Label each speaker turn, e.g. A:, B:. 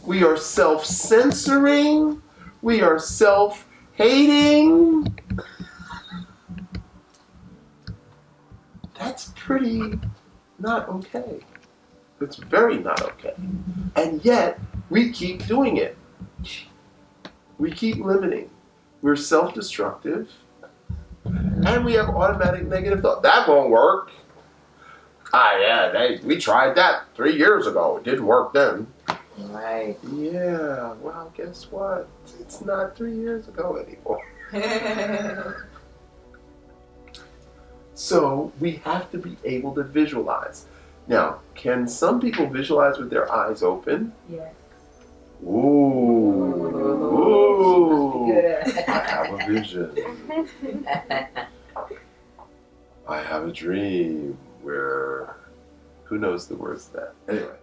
A: We are self-censoring. We are self-hating. That's pretty not okay. It's very not okay. And yet, we keep doing it. We keep limiting. We're self-destructive. And we have automatic negative thought. That won't work. We tried that 3 years ago. It didn't work then.
B: Right.
A: Yeah, well, guess what? It's not 3 years ago anymore. So we have to be able to visualize. Now, can some people visualize with their eyes open?
B: Yes.
A: Ooh. Ooh. I have a vision. I have a dream where, who knows the words of that? Anyway.